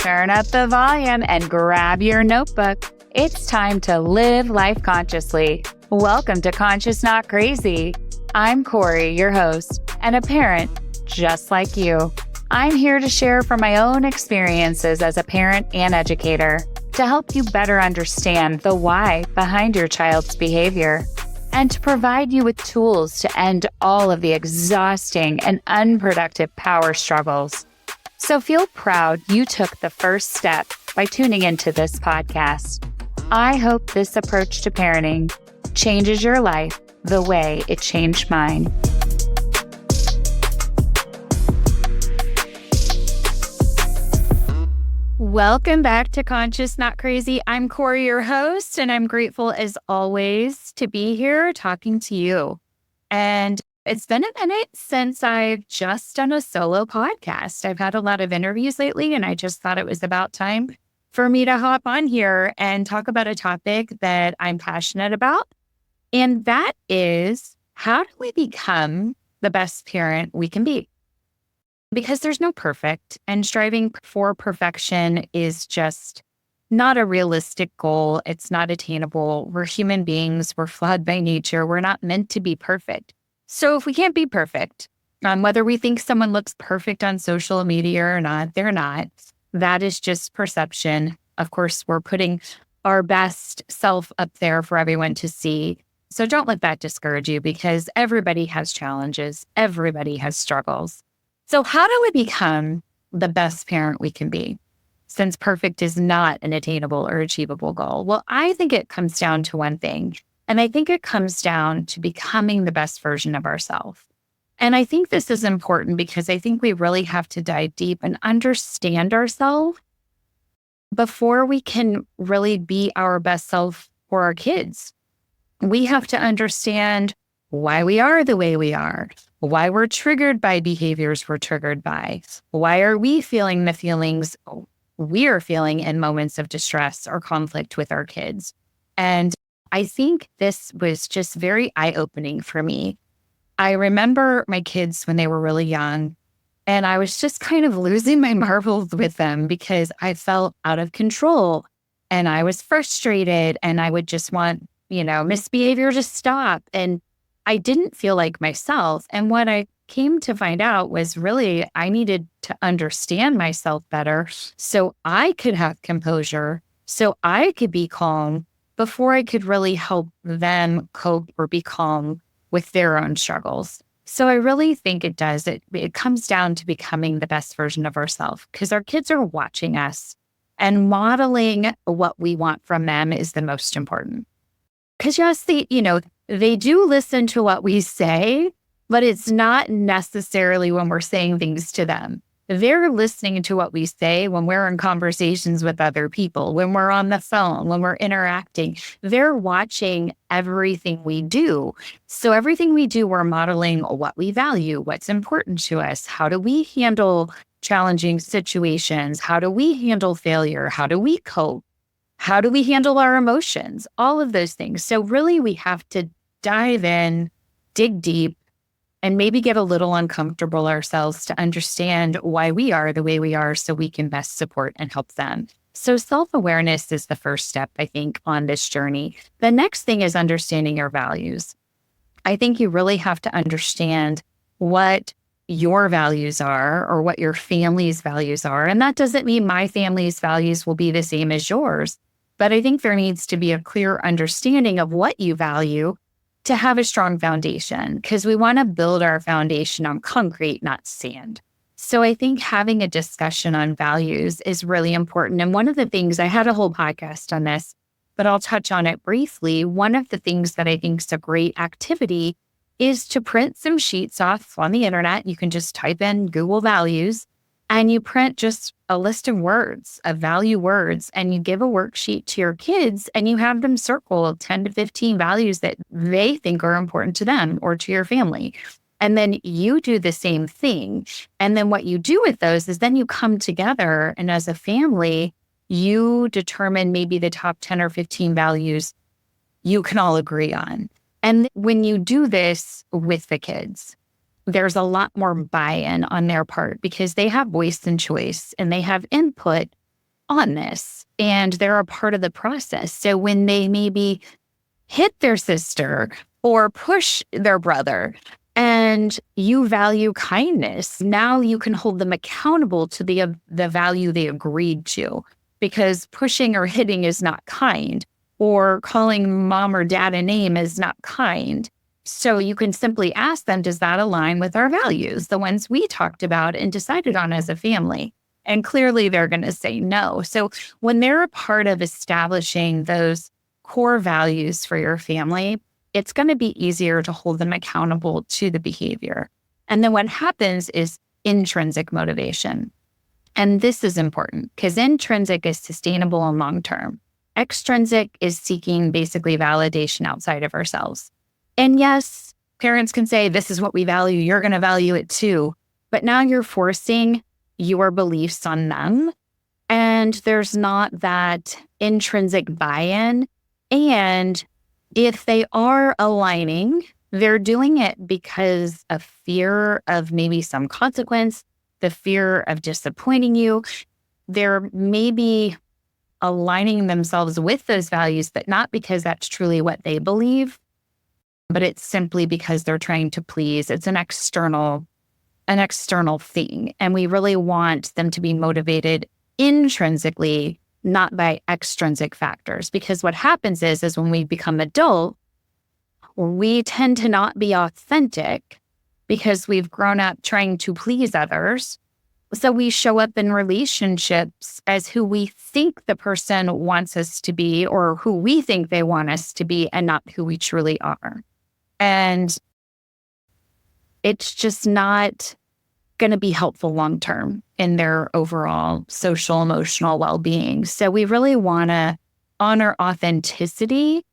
Turn up the volume and grab your notebook. It's time to live life consciously. Welcome to Conscious Not Crazy. I'm Kori, your host, and a parent just like you. I'm here to share from my own experiences as a parent and educator to help you better understand the why behind your child's behavior and to provide you with tools to end all of the exhausting and unproductive power struggles. So feel proud you took the first step by tuning into this podcast. I hope this approach to parenting changes your life the way it changed mine. Welcome back to Conscious Not Crazy. I'm Kori, your host, and I'm grateful as always to be here talking to you. And it's been a minute since I've just done a solo podcast. I've had a lot of interviews lately, and I just thought it was about time for me to hop on here and talk about a topic that I'm passionate about. And that is, how do we become the best parent we can be? Because there's no perfect, and striving for perfection is just not a realistic goal. It's not attainable. We're human beings. We're flawed by nature. We're not meant to be perfect. So if we can't be perfect, whether we think someone looks perfect on social media or not, they're not. That is just perception. Of course, we're putting our best self up there for everyone to see. So don't let that discourage you, because everybody has challenges. Everybody has struggles. So how do we become the best parent we can be, since perfect is not an attainable or achievable goal? Well, I think it comes down to one thing. And I think it comes down to becoming the best version of ourselves. And I think this is important because I think we really have to dive deep and understand ourselves before we can really be our best self for our kids. We have to understand why we are the way we are, why we're triggered by behaviors we're triggered by, why are we feeling the feelings we are feeling in moments of distress or conflict with our kids. And I think this was just very eye-opening for me. I remember my kids when they were really young, and I was just kind of losing my marbles with them because I felt out of control and I was frustrated and I would just want, misbehavior to stop. And I didn't feel like myself. And what I came to find out was really I needed to understand myself better so I could have composure, so I could be calm before I could really help them cope or be calm with their own struggles. So I really think it does. It comes down to becoming the best version of ourselves, because our kids are watching us, and modeling what we want from them is the most important. Because yes, they do listen to what we say, but it's not necessarily when we're saying things to them. They're listening to what we say when we're in conversations with other people, when we're on the phone, when we're interacting. They're watching everything we do. So everything we do, we're modeling what we value, what's important to us. How do we handle challenging situations? How do we handle failure? How do we cope? How do we handle our emotions? All of those things. So really, we have to dive in, dig deep, and maybe get a little uncomfortable ourselves to understand why we are the way we are so we can best support and help them. So self-awareness is the first step, I think, on this journey. The next thing is understanding your values. I think you really have to understand what your values are or what your family's values are. And that doesn't mean my family's values will be the same as yours, but I think there needs to be a clear understanding of what you value to have a strong foundation, because we want to build our foundation on concrete, not sand. So I think having a discussion on values is really important. And one of the things, I had a whole podcast on this, but I'll touch on it briefly. One of the things that I think is a great activity is to print some sheets off on the internet. You can just type in Google values, and you print just a list of words, of value words, and you give a worksheet to your kids, and you have them circle 10 to 15 values that they think are important to them or to your family. And then you do the same thing. And then what you do with those is then you come together, and as a family, you determine maybe the top 10 or 15 values you can all agree on. And when you do this with the kids, there's a lot more buy-in on their part because they have voice and choice and they have input on this and they're a part of the process. So when they maybe hit their sister or push their brother and you value kindness, now you can hold them accountable to the value they agreed to, because pushing or hitting is not kind, or calling mom or dad a name is not kind. So you can simply ask them, does that align with our values, the ones we talked about and decided on as a family? And clearly they're going to say no. So when they're a part of establishing those core values for your family, it's going to be easier to hold them accountable to the behavior. And then what happens is intrinsic motivation. And this is important because intrinsic is sustainable and long-term. Extrinsic is seeking basically validation outside of ourselves. And yes, parents can say, this is what we value, you're going to value it too. But now you're forcing your beliefs on them. And there's not that intrinsic buy-in. And if they are aligning, they're doing it because of fear of maybe some consequence, the fear of disappointing you. They're maybe aligning themselves with those values, but not because that's truly what they believe, but it's simply because they're trying to please. It's an external thing. And we really want them to be motivated intrinsically, not by extrinsic factors. Because what happens is when we become adult, we tend to not be authentic because we've grown up trying to please others. So we show up in relationships as who we think the person wants us to be or who we think they want us to be and not who we truly are. And it's just not going to be helpful long-term in their overall social, emotional well-being. So we really want to honor authenticity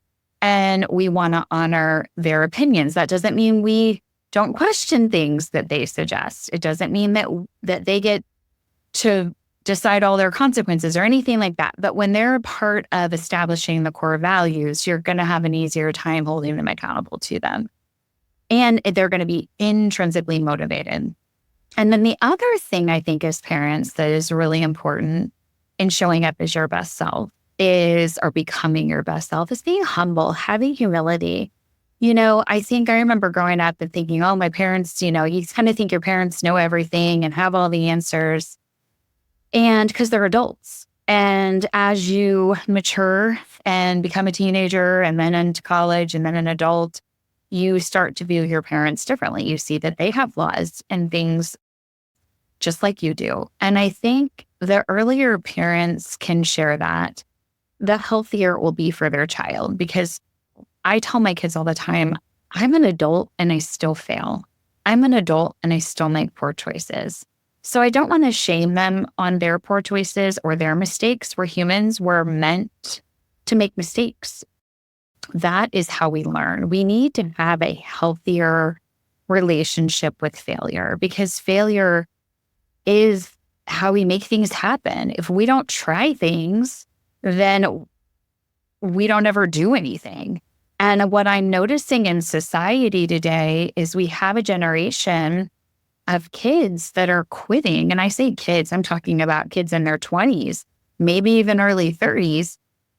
and we want to honor their opinions. That doesn't mean we don't question things that they suggest. It doesn't mean that they get to decide all their consequences or anything like that. But when they're a part of establishing the core values, you're going to have an easier time holding them accountable to them. And they're going to be intrinsically motivated. And then the other thing I think as parents that is really important in showing up as your best self or becoming your best self is being humble, having humility. I remember growing up and thinking, oh, my parents, you kind of think your parents know everything and have all the answers. And because they're adults. And as you mature and become a teenager and then into college and then an adult, you start to view your parents differently. You see that they have flaws and things just like you do. And I think the earlier parents can share that, the healthier it will be for their child. Because I tell my kids all the time, I'm an adult and I still fail. I'm an adult and I still make poor choices. So I don't want to shame them on their poor choices or their mistakes. We're humans. We're meant to make mistakes. That is how we learn. We need to have a healthier relationship with failure because failure is how we make things happen. If we don't try things, then we don't ever do anything. And what I'm noticing in society today is we have a generation of kids that are quitting. And I say kids, I'm talking about kids in their 20s, maybe even early 30s.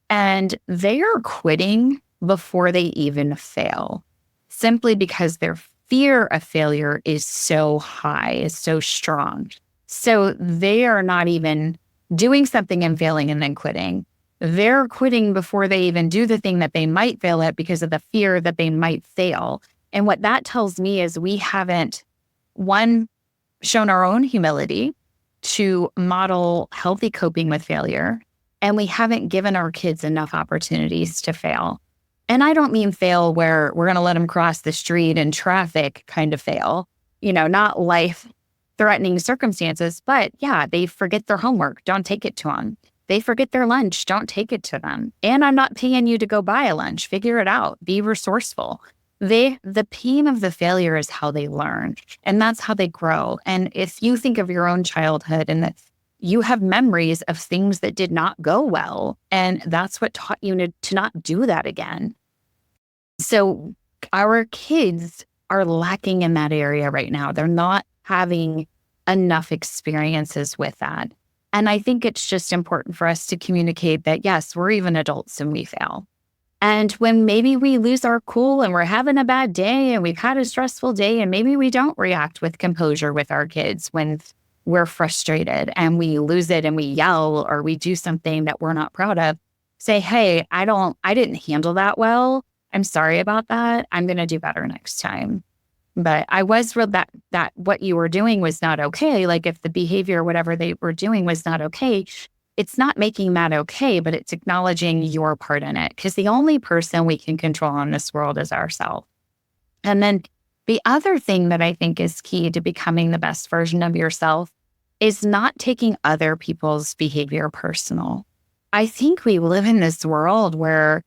And they are quitting before they even fail, simply because their fear of failure is so high, is so strong. So they are not even doing something and failing and then quitting. They're quitting before they even do the thing that they might fail at because of the fear that they might fail. And what that tells me is we haven't, one, shown our own humility to model healthy coping with failure, and we haven't given our kids enough opportunities to fail. And I don't mean fail where we're going to let them cross the street in traffic kind of fail, not life-threatening circumstances, but yeah, they forget their homework, don't take it to them. They forget their lunch, don't take it to them. And I'm not paying you to go buy a lunch, figure it out, be resourceful. The pain of the failure is how they learn, and that's how they grow. And if you think of your own childhood and that you have memories of things that did not go well, and that's what taught you to not do that again. So our kids are lacking in that area right now. They're not having enough experiences with that. And I think it's just important for us to communicate that, yes, we're even adults and we fail. And when maybe we lose our cool and we're having a bad day and we've had a stressful day and maybe we don't react with composure with our kids when we're frustrated and we lose it and we yell or we do something that we're not proud of, say, hey, I didn't handle that well. I'm sorry about that. I'm going to do better next time. But I was real that what you were doing was not okay. Like if the behavior, whatever they were doing was not okay, it's not making that okay, but it's acknowledging your part in it. Because the only person we can control in this world is ourselves. And then the other thing that I think is key to becoming the best version of yourself is not taking other people's behavior personal. I think we live in this world where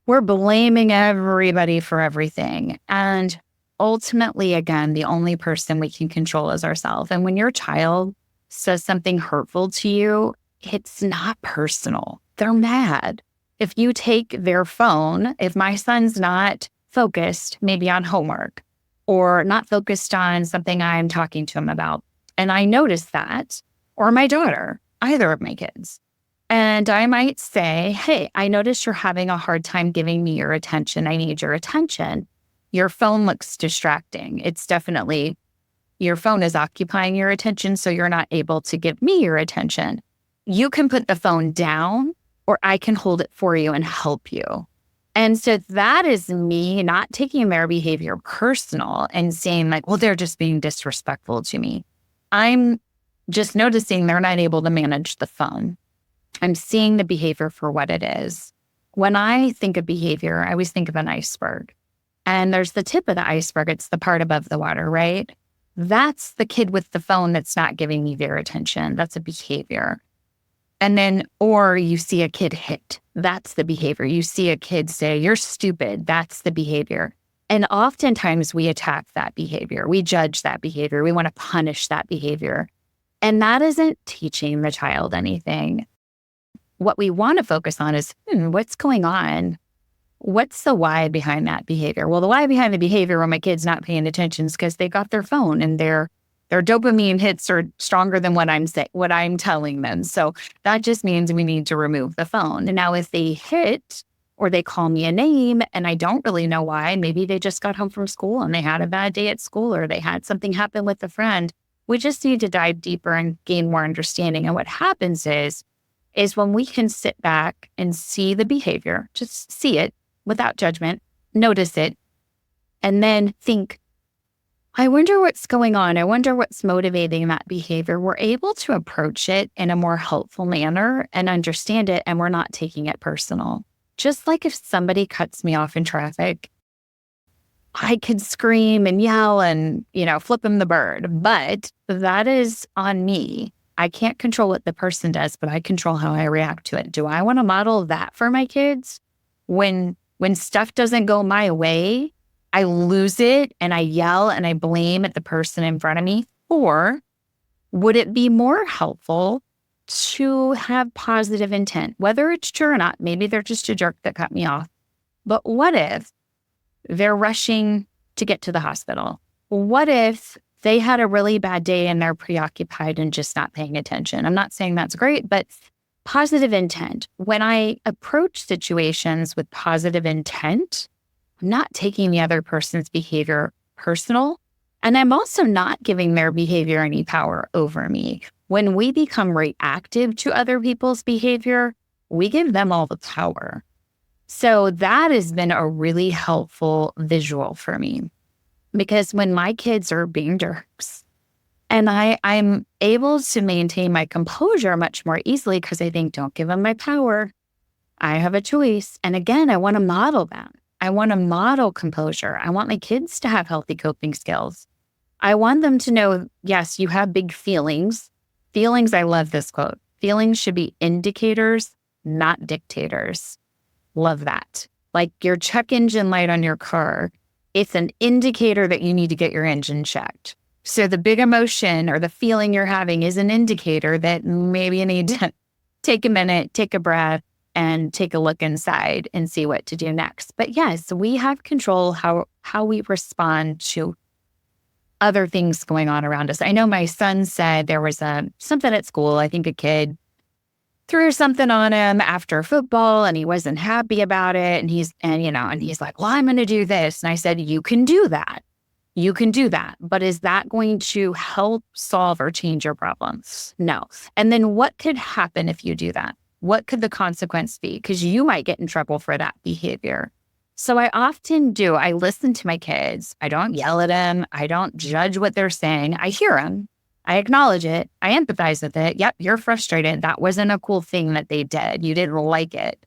we're blaming everybody for everything. And ultimately, again, the only person we can control is ourselves. And when your child says something hurtful to you, it's not personal. They're mad. If you take their phone, if my son's not focused maybe on homework or not focused on something I'm talking to him about, and I notice that, or my daughter, either of my kids, and I might say, hey, I notice you're having a hard time giving me your attention. I need your attention. Your phone looks distracting. It's definitely, your phone is occupying your attention, so you're not able to give me your attention. You can put the phone down or I can hold it for you and help you. And so that is me not taking their behavior personal and saying like, well, they're just being disrespectful to me. I'm just noticing they're not able to manage the phone. I'm seeing the behavior for what it is. When I think of behavior, I always think of an iceberg. And there's the tip of the iceberg. It's the part above the water, right? That's the kid with the phone that's not giving me their attention. That's a behavior. And then, or you see a kid hit. That's the behavior. You see a kid say, you're stupid. That's the behavior. And oftentimes we attack that behavior. We judge that behavior. We want to punish that behavior. And that isn't teaching the child anything. What we want to focus on is, what's going on? What's the why behind that behavior? Well, the why behind the behavior when my kid's not paying attention is because they got their phone and their dopamine hits are stronger than what I'm telling them. So that just means we need to remove the phone. And now if they hit or they call me a name and I don't really know why, maybe they just got home from school and they had a bad day at school or they had something happen with a friend. We just need to dive deeper and gain more understanding. And what happens is when we can sit back and see the behavior, just see it without judgment, notice it, and then think, I wonder what's going on. I wonder what's motivating that behavior. We're able to approach it in a more helpful manner and understand it, and we're not taking it personal. Just like if somebody cuts me off in traffic, I could scream and yell and, flip them the bird, but that is on me. I can't control what the person does, but I control how I react to it. Do I want to model that for my kids? When stuff doesn't go my way, I lose it and I yell and I blame at the person in front of me? Or would it be more helpful to have positive intent, whether it's true or not? Maybe they're just a jerk that cut me off. But what if they're rushing to get to the hospital? What if they had a really bad day and they're preoccupied and just not paying attention? I'm not saying that's great, but positive intent. When I approach situations with positive intent, I'm not taking the other person's behavior personal, and I'm also not giving their behavior any power over me. When we become reactive to other people's behavior, we give them all the power. So that has been a really helpful visual for me, because when my kids are being jerks, and I'm able to maintain my composure much more easily because I think, don't give them my power. I have a choice. And again, I want to model that. I want to model composure. I want my kids to have healthy coping skills. I want them to know, yes, you have big feelings. Feelings, I love this quote. Feelings should be indicators, not dictators. Love that. Like your check engine light on your car, it's an indicator that you need to get your engine checked. So the big emotion or the feeling you're having is an indicator that maybe you need to take a minute, take a breath, and take a look inside and see what to do next. But yes, we have control how we respond to other things going on around us. I know my son said there was something at school. I think a kid threw something on him after football and he wasn't happy about it. And he's like, well, I'm going to do this. And I said, you can do that. You can do that. But is that going to help solve or change your problems? No. And then what could happen if you do that? What could the consequence be? Because you might get in trouble for that behavior. So I often do. I listen to my kids. I don't yell at them. I don't judge what they're saying. I hear them. I acknowledge it. I empathize with it. Yep, you're frustrated. That wasn't a cool thing that they did. You didn't like it.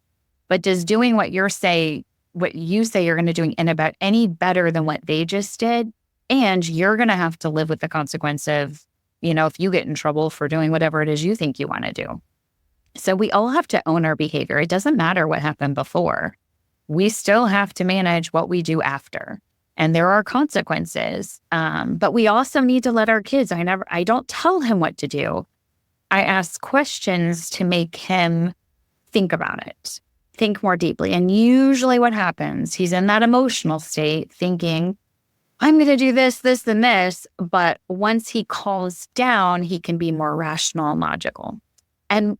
But does doing what you say you're going to do any better than what they just did? And you're going to have to live with the consequence of, if you get in trouble for doing whatever it is you think you want to do. So we all have to own our behavior. It doesn't matter what happened before. We still have to manage what we do after. And there are consequences. But we also need to let our kids, I don't tell him what to do. I ask questions to make him think about it, think more deeply. And usually what happens, he's in that emotional state thinking, I'm going to do this, this, and this. But once he calms down, he can be more rational and logical. And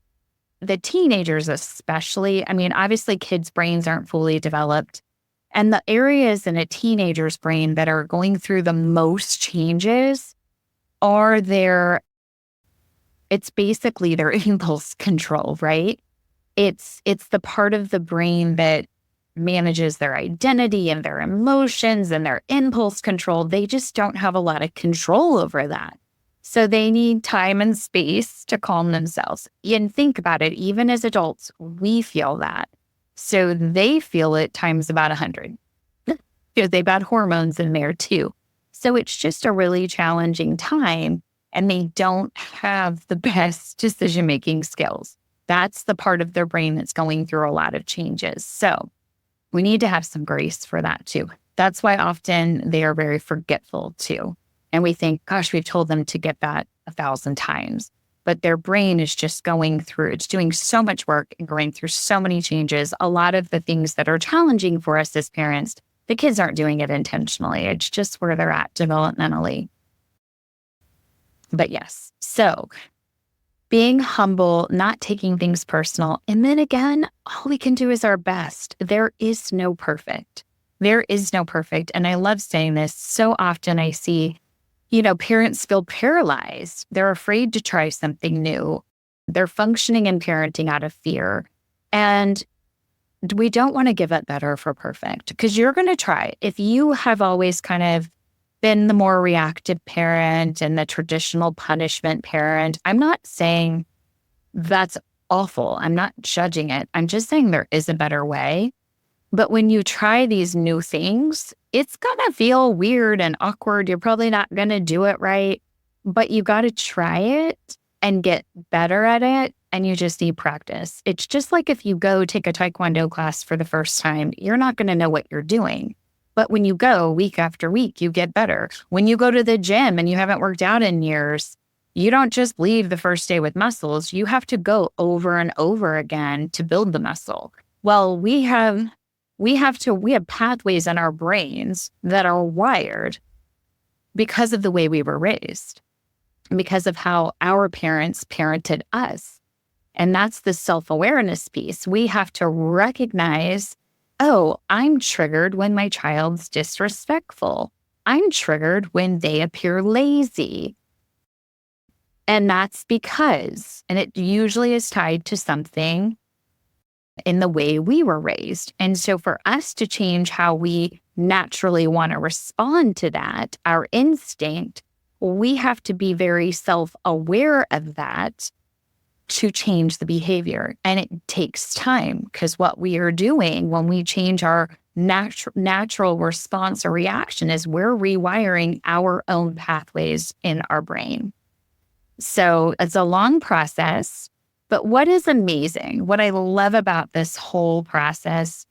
the teenagers especially, obviously kids' brains aren't fully developed. And the areas in a teenager's brain that are going through the most changes are it's basically their impulse control, right? It's the part of the brain that manages their identity and their emotions and their impulse control. They just don't have a lot of control over that. So they need time and space to calm themselves. And think about it, even as adults, we feel that. So they feel it times about 100 because they've got hormones in there too. So it's just a really challenging time and they don't have the best decision-making skills. That's the part of their brain that's going through a lot of changes. So we need to have some grace for that too. That's why often they are very forgetful too. And we think, gosh, we've told them to get that 1,000 times. But their brain is just it's doing so much work and going through so many changes. A lot of the things that are challenging for us as parents, the kids aren't doing it intentionally. It's just where they're at developmentally. But yes, so being humble, not taking things personal. And then again, all we can do is our best. There is no perfect. There is no perfect. And I love saying this. So often I see parents feel paralyzed. They're afraid to try something new. They're functioning in parenting out of fear. And we don't want to give up better for perfect because you're going to try. If you have always kind of been the more reactive parent and the traditional punishment parent, I'm not saying that's awful. I'm not judging it. I'm just saying there is a better way. But when you try these new things, it's going to feel weird and awkward. You're probably not going to do it right, but you got to try it and get better at it. And you just need practice. It's just like if you go take a Taekwondo class for the first time, you're not going to know what you're doing. But when you go week after week, you get better. When you go to the gym and you haven't worked out in years, you don't just leave the first day with muscles. You have to go over and over again to build the muscle. Well, we have pathways in our brains that are wired because of the way we were raised, because of how our parents parented us. And that's the self-awareness piece. We have to recognize, oh, I'm triggered when my child's disrespectful. I'm triggered when they appear lazy. And that's because, and it usually is tied to something in the way we were raised. And so for us to change how we naturally want to respond to that, our instinct, we have to be very self-aware of that to change the behavior. And it takes time because what we are doing when we change our natural response or reaction is we're rewiring our own pathways in our brain. So it's a long process. But what is amazing, what I love about this whole process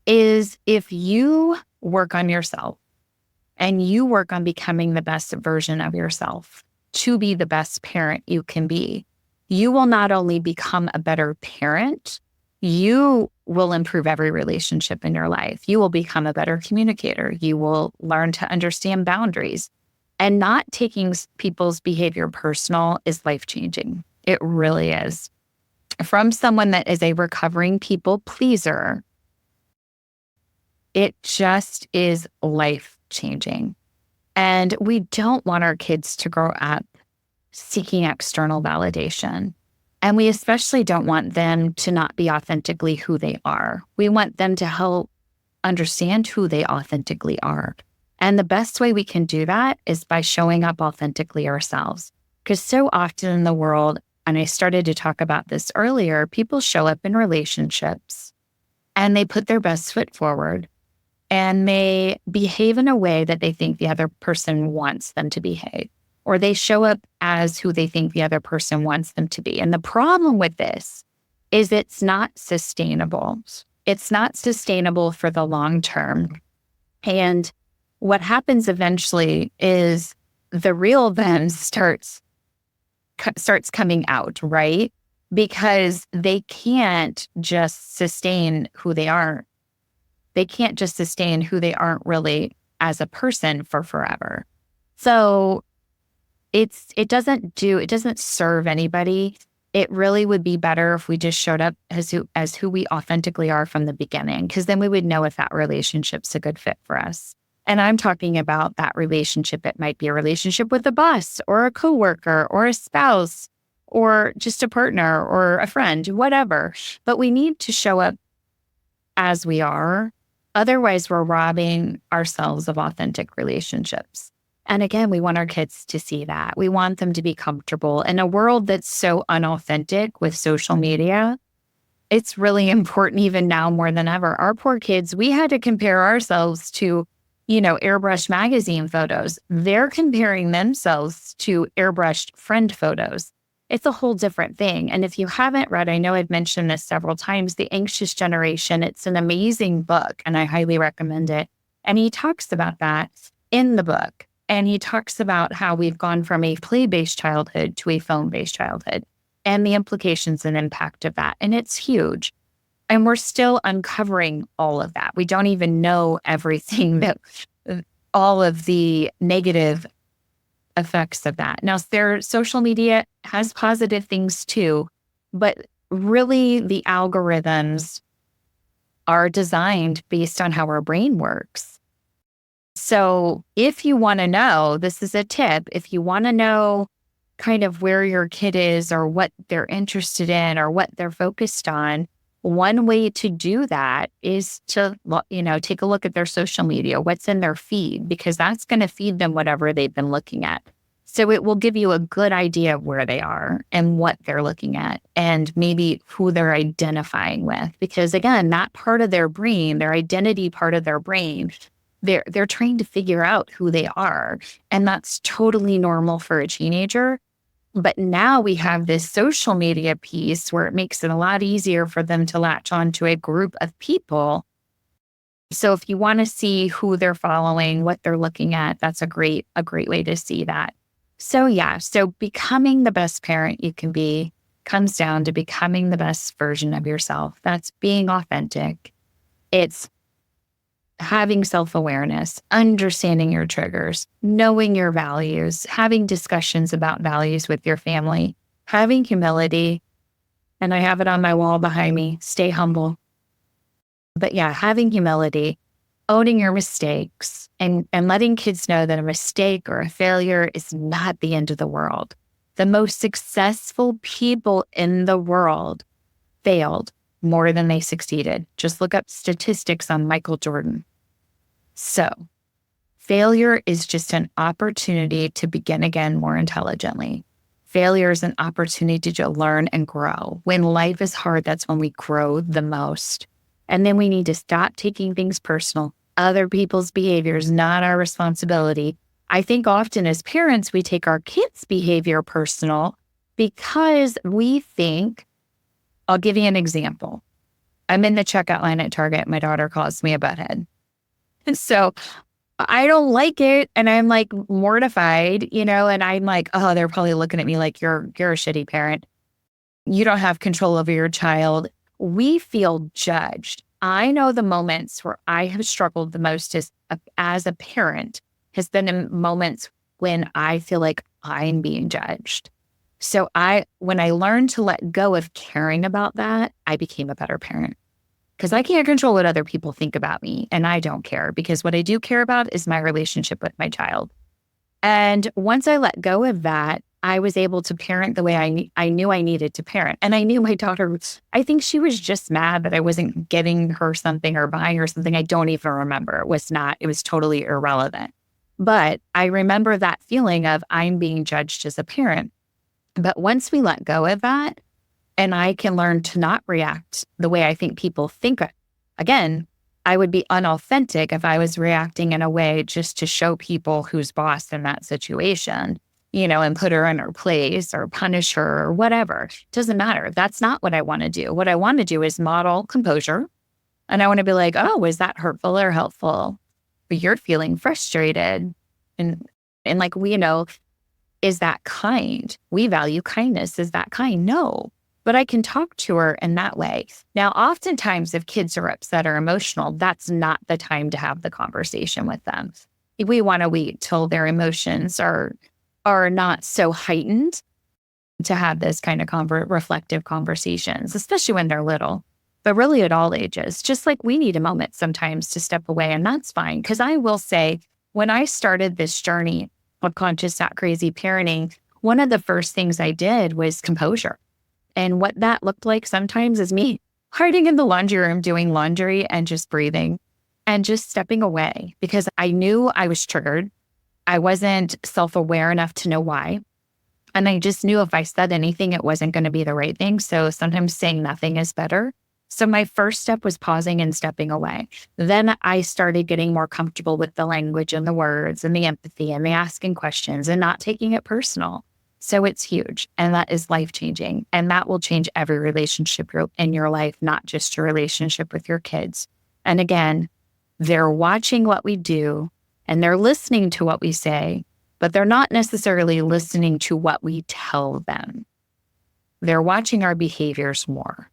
is if you work on yourself and you work on becoming the best version of yourself to be the best parent you can be, you will not only become a better parent, you will improve every relationship in your life. You will become a better communicator. You will learn to understand boundaries. And not taking people's behavior personal is life-changing. It really is. From someone that is a recovering people pleaser, it just is life-changing. And we don't want our kids to grow up seeking external validation. And we especially don't want them to not be authentically who they are. We want them to help understand who they authentically are. And the best way we can do that is by showing up authentically ourselves. Because so often in the world, and I started to talk about this earlier, people show up in relationships and they put their best foot forward and they behave in a way that they think the other person wants them to behave, or they show up as who they think the other person wants them to be. And the problem with this is it's not sustainable. It's not sustainable for the long term. And what happens eventually is the real them starts coming out, right? Because they can't just sustain who they are. They can't just sustain who they aren't really as a person for forever. So it doesn't serve anybody. It really would be better if we just showed up as who we authentically are from the beginning, because then we would know if that relationship's a good fit for us. And I'm talking about that relationship. It might be a relationship with a boss or a coworker or a spouse or just a partner or a friend, whatever. But we need to show up as we are. Otherwise, we're robbing ourselves of authentic relationships. And again, we want our kids to see that. We want them to be comfortable. In a world that's so unauthentic with social media, it's really important even now more than ever. Our poor kids, we had to compare ourselves to, airbrushed magazine photos. They're comparing themselves to airbrushed friend photos. It's a whole different thing. And if you haven't read, I know I've mentioned this several times, The Anxious Generation, it's an amazing book and I highly recommend it. And he talks about that in the book. And he talks about how we've gone from a play-based childhood to a phone-based childhood and the implications and impact of that. And it's huge. And we're still uncovering all of that. We don't even know everything all of the negative effects of that. Now, social media has positive things too, but really the algorithms are designed based on how our brain works. So if you want to know, this is a tip, if you want to know kind of where your kid is or what they're interested in or what they're focused on, one way to do that is to, take a look at their social media, what's in their feed, because that's going to feed them whatever they've been looking at. So it will give you a good idea of where they are and what they're looking at and maybe who they're identifying with. Because again, that part of their brain, their identity part of their brain, they're trying to figure out who they are. And that's totally normal for a teenager. But now we have this social media piece where it makes it a lot easier for them to latch on to a group of people. So if you want to see who they're following, what they're looking at, that's a great way to see that. So becoming the best parent you can be comes down to becoming the best version of yourself. That's being authentic. It's having self-awareness, understanding your triggers, knowing your values, having discussions about values with your family, having humility. And I have it on my wall behind me, stay humble. But yeah, having humility, owning your mistakes, and letting kids know that a mistake or a failure is not the end of the world. The most successful people in the world failed more than they succeeded. Just look up statistics on Michael Jordan. So failure is just an opportunity to begin again more intelligently. Failure is an opportunity to learn and grow. When life is hard, that's when we grow the most. And then we need to stop taking things personal. Other people's behavior is not our responsibility. I think often as parents, we take our kids' behavior personal because we think, I'll give you an example. I'm in the checkout line at Target. My daughter calls me a butthead. And so I don't like it. And I'm like mortified, and I'm like, oh, they're probably looking at me like you're a shitty parent. You don't have control over your child. We feel judged. I know the moments where I have struggled the most as a parent has been in moments when I feel like I'm being judged. So when I learned to let go of caring about that, I became a better parent because I can't control what other people think about me. And I don't care because what I do care about is my relationship with my child. And once I let go of that, I was able to parent the way I knew I needed to parent. And I knew my daughter, I think she was just mad that I wasn't getting her something or buying her something. I don't even remember. It was totally irrelevant. But I remember that feeling of I'm being judged as a parent. But once we let go of that, and I can learn to not react the way I think people think, again, I would be unauthentic if I was reacting in a way just to show people who's boss in that situation, and put her in her place or punish her or whatever. It doesn't matter. That's not what I want to do. What I want to do is model composure. And I want to be like, oh, was that hurtful or helpful? But you're feeling frustrated. And like, is that kind? We value kindness. Is that kind? No. But I can talk to her in that way. Now, oftentimes, if kids are upset or emotional, that's not the time to have the conversation with them. We want to wait till their emotions are not so heightened to have this kind of reflective conversations, especially when they're little, but really at all ages. Just like we need a moment sometimes to step away, and that's fine. Because I will say, when I started this journey of conscious, not crazy parenting, one of the first things I did was composure. And what that looked like sometimes is me hiding in the laundry room, doing laundry and just breathing and just stepping away because I knew I was triggered. I wasn't self-aware enough to know why. And I just knew if I said anything, it wasn't going to be the right thing. So sometimes saying nothing is better. So my first step was pausing and stepping away. Then I started getting more comfortable with the language and the words and the empathy and the asking questions and not taking it personal. So it's huge. And that is life-changing. And that will change every relationship in your life, not just your relationship with your kids. And again, they're watching what we do and they're listening to what we say, but they're not necessarily listening to what we tell them. They're watching our behaviors more.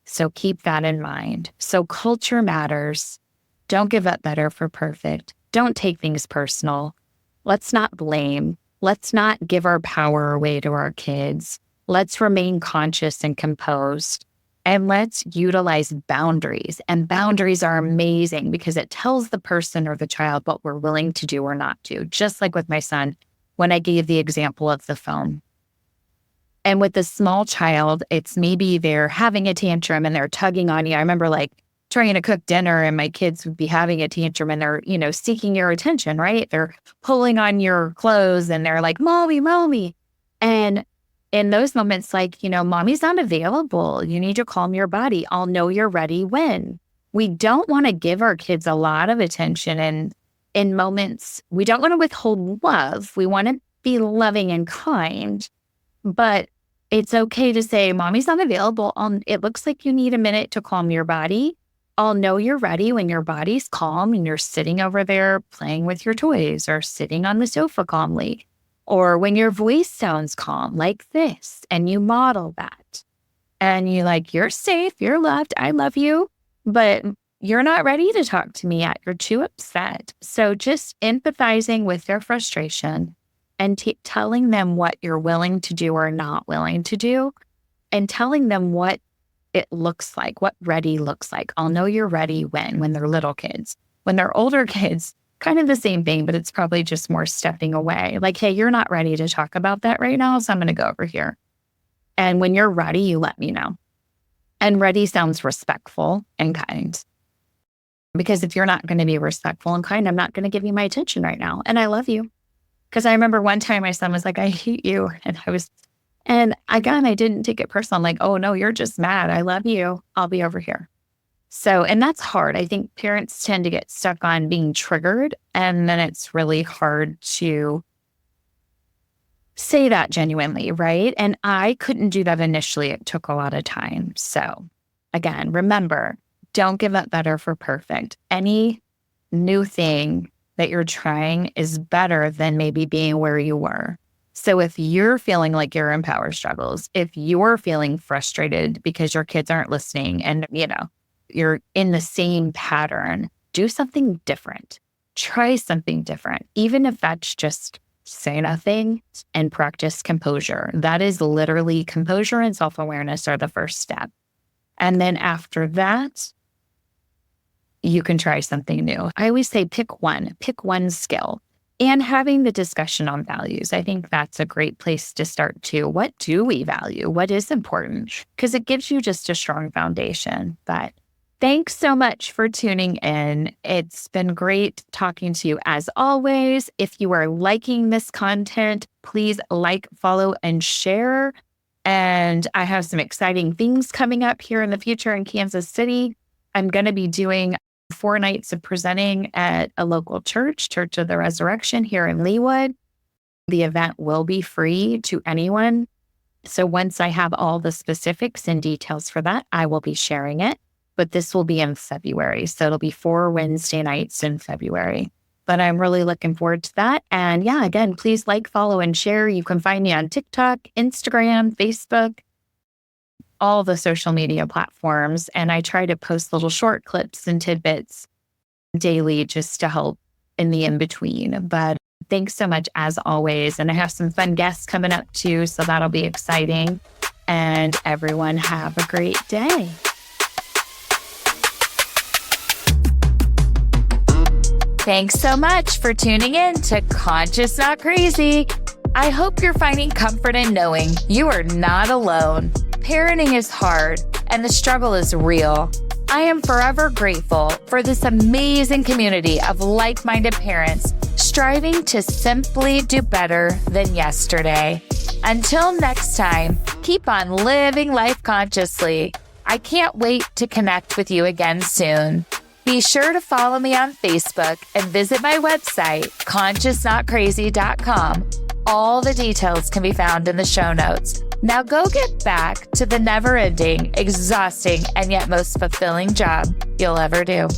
So keep that in mind. So culture matters. Don't give up better for perfect. Don't take things personal. Let's not blame. Let's not give our power away to our kids. Let's remain conscious and composed. And let's utilize boundaries. And boundaries are amazing because it tells the person or the child what we're willing to do or not do. Just like with my son, when I gave the example of the phone. And with the small child, it's maybe they're having a tantrum and they're tugging on you. I remember trying to cook dinner and my kids would be having a tantrum and they're, seeking your attention, right? They're pulling on your clothes and they're like, mommy, mommy. And in those moments, mommy's not available. You need to calm your body. I'll know you're ready when. We don't want to give our kids a lot of attention and in moments, we don't want to withhold love. We want to be loving and kind, but it's okay to say, mommy's not available. It looks like you need a minute to calm your body. I'll know you're ready when your body's calm and you're sitting over there playing with your toys or sitting on the sofa calmly, or when your voice sounds calm like this and you model that and you're safe, you're loved, I love you, but you're not ready to talk to me yet. You're too upset. So just empathizing with their frustration and telling them what you're willing to do or not willing to do and telling them what it looks like, what ready looks like. I'll know you're ready when they're little kids. When they're older kids, kind of the same thing, but it's probably just more stepping away. Like, hey, you're not ready to talk about that right now, so I'm going to go over here. And when you're ready, you let me know. And ready sounds respectful and kind. Because if you're not going to be respectful and kind, I'm not going to give you my attention right now. And I love you. Because I remember one time my son was like, I hate you. And again, I didn't take it personal. I'm like, oh no, you're just mad. I love you. I'll be over here. So, and that's hard. I think parents tend to get stuck on being triggered. And then it's really hard to say that genuinely, right? And I couldn't do that initially. It took a lot of time. So again, remember, don't give up better for perfect. Any new thing that you're trying is better than maybe being where you were. So if you're feeling like you're in power struggles, if you're feeling frustrated because your kids aren't listening and, you're in the same pattern, do something different. Try something different. Even if that's just say nothing, and practice composure. That is literally composure and self-awareness are the first step. And then after that, you can try something new. I always say pick one skill. And having the discussion on values. I think that's a great place to start too. What do we value? What is important? Because it gives you just a strong foundation. But thanks so much for tuning in. It's been great talking to you as always. If you are liking this content, please like, follow, and share. And I have some exciting things coming up here in the future in Kansas City. I'm going to be doing 4 nights of presenting at a local church, Church of the Resurrection here in Leawood. The event will be free to anyone. So once I have all the specifics and details for that, I will be sharing it. But this will be in February. So it'll be 4 Wednesday nights in February. But I'm really looking forward to that. And yeah, again, please like, follow, and share. You can find me on TikTok, Instagram, Facebook, all the social media platforms. And I try to post little short clips and tidbits daily just to help in the in-between. But thanks so much as always. And I have some fun guests coming up too, so that'll be exciting. And everyone have a great day. Thanks so much for tuning in to Conscious Not Crazy. I hope you're finding comfort in knowing you are not alone. Parenting is hard and the struggle is real. I am forever grateful for this amazing community of like-minded parents striving to simply do better than yesterday. Until next time, keep on living life consciously. I can't wait to connect with you again soon. Be sure to follow me on Facebook and visit my website, consciousnotcrazy.com. All the details can be found in the show notes. Now go get back to the never-ending, exhausting, and yet most fulfilling job you'll ever do.